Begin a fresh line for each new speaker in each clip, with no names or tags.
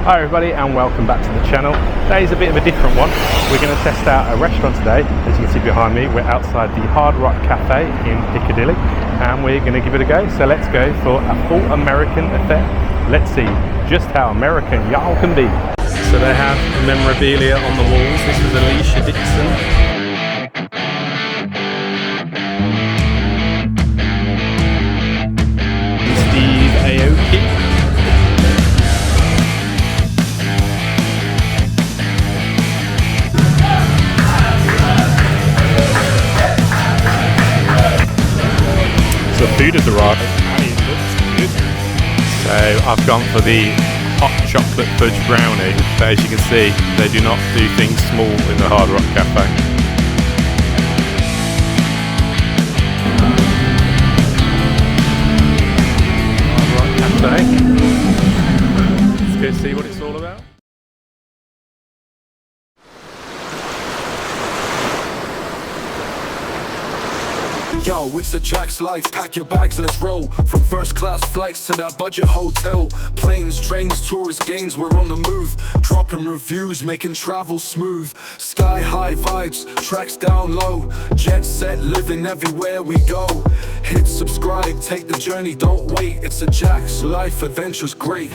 Hi everybody and welcome back to the channel. Today's a bit of a different one. We're going to test out a restaurant today. As you can see behind me, we're outside the Hard Rock Cafe in Piccadilly and we're going to give it a go. So let's go for a full American affair. Let's see just how American y'all can be. So they have memorabilia on the walls. This is Alicia Dixon. The food has arrived and it looks good. So I've gone for the hot chocolate fudge brownie, but as you can see they do not do things small in the Hard Rock Cafe. Hard Rock Cafe. Let's go see what it's all about.
Yo, it's the Jack's life, pack your bags, let's roll. From first class flights to that budget hotel. Planes, trains, tourist games, we're on the move. Dropping reviews, making travel smooth. Sky high vibes, tracks down low. Jet set, living everywhere we go. Hit subscribe, take the journey, don't wait. It's a Jack's life, adventure's great.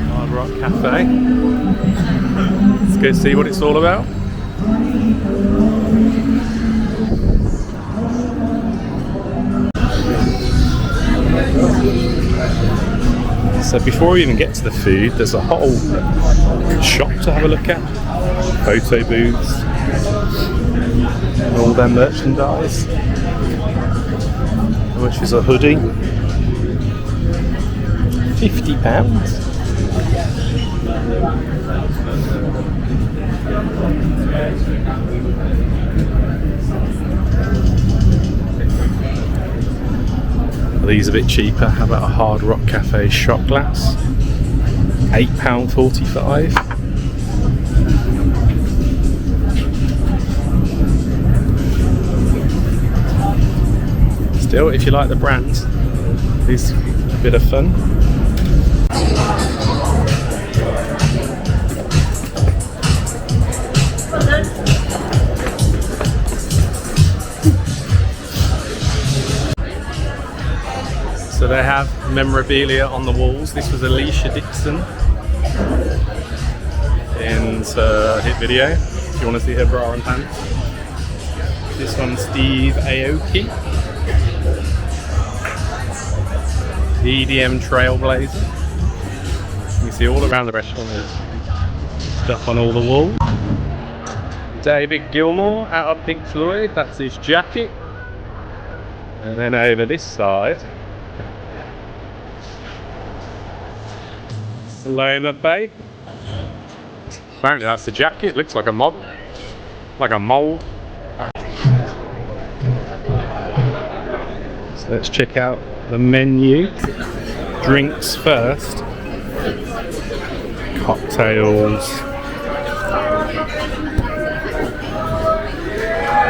Hard Rock Cafe. Let's go see what it's all about. So before we even get to the food, there's a whole shop to have a look at. Photo booths, all their merchandise, which is a hoodie, £50. These are a bit cheaper. How about a Hard Rock Cafe shot glass? £8.45. Still, if you like the brand, it's a bit of fun. So they have memorabilia on the walls. This was Alicia Dixon in a hit video, if you want to see her bra and pants. This one's Steve Aoki, the EDM Trailblazer. You can see all around the restaurant there's stuff on all the walls. David Gilmour out of Pink Floyd, that's his jacket. And then over this side, Leonard Bay. Apparently that's the jacket. Looks like a mob, like a mole. So let's check out the menu. Drinks first. Cocktails.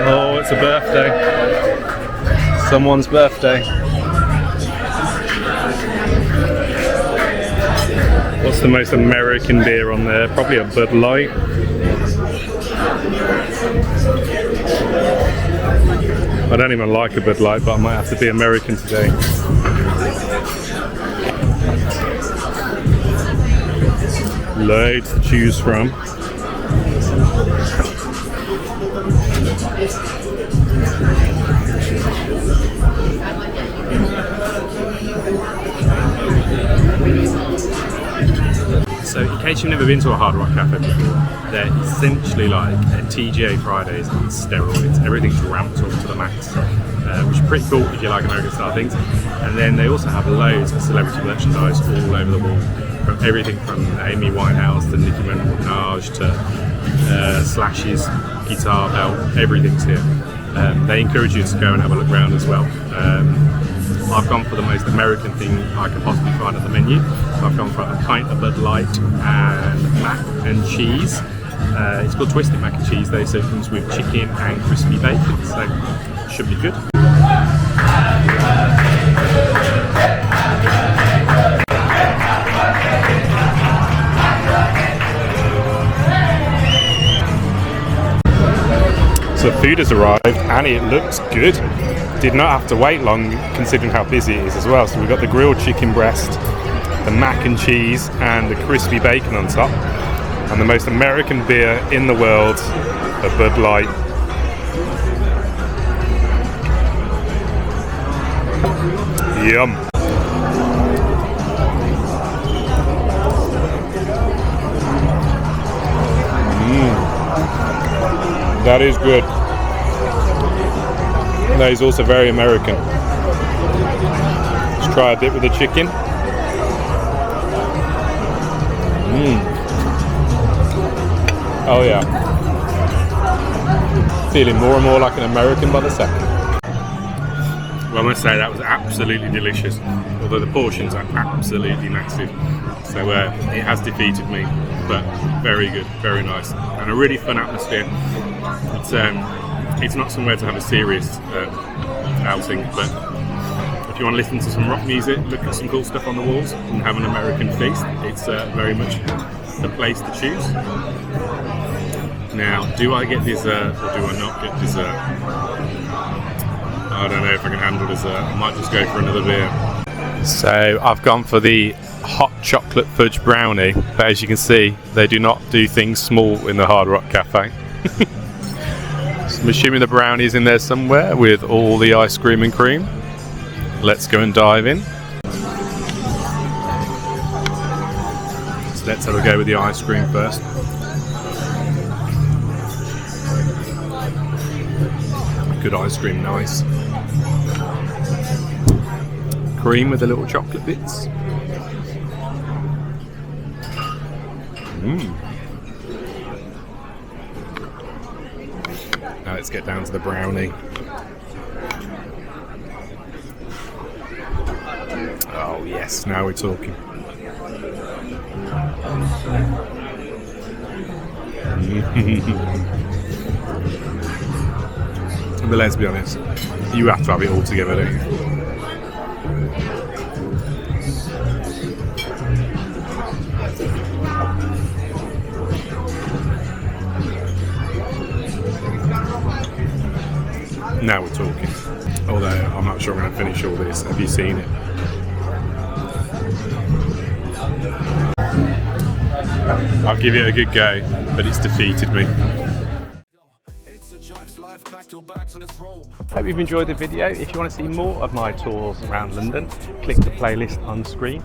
Oh, it's a birthday. Someone's birthday. What's the most American beer on there? Probably a Bud Light. I don't even like a Bud Light, but I might have to be American today. Loads to choose from. case you've never been to a Hard Rock Cafe before, they're essentially like a TGA Fridays on steroids. Everything's ramped up to the max, which is pretty cool if you like American style things. And then they also have loads of celebrity merchandise all over the wall, from everything from Amy Winehouse to Nicki Minaj to Slash's guitar belt. Everything's here. They encourage you to go and have a look around as well. I've gone for the most American thing I could possibly find at the menu. I've gone for a pint of Bud Light and mac and cheese. It's called Twisted Mac and Cheese though, so it comes with chicken and crispy bacon, so should be good. So food has arrived and it looks good. Did not have to wait long considering how busy it is as well. So we've got the grilled chicken breast, the mac and cheese and the crispy bacon on top. And the most American beer in the world, a Bud Light. Yum. That is good. That is also very American. Let's try a bit with the chicken. Oh yeah. Feeling more and more like an American by the second. Well, I must say that was absolutely delicious. Although the portions are absolutely massive. So it has defeated me, but very good, very nice. And a really fun atmosphere. It's not somewhere to have a serious outing, but if you want to listen to some rock music, look at some cool stuff on the walls and have an American feast, it's very much the place to choose. Now, do I get dessert or do I not get dessert? I don't know if I can handle dessert. I might just go for another beer. So I've gone for the hot chocolate fudge brownie, but as you can see, they do not do things small in the Hard Rock Cafe. So I'm assuming the brownie is in there somewhere with all the ice cream and cream. Let's go and dive in. So let's have a go with the ice cream first. Good ice cream, nice. Cream with the little chocolate bits. Now let's get down to the brownie. Oh yes, now we're talking. But let's be honest, you have to have it all together, don't you? Now we're talking. Although I'm not sure I'm going to finish all this. Have you seen it? I'll give it a good go, but it's defeated me. Hope you've enjoyed the video. If you want to see more of my tours around London, click the playlist on screen.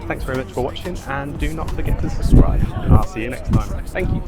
Thanks very much for watching, and do not forget to subscribe. And I'll see you next time. Thank you.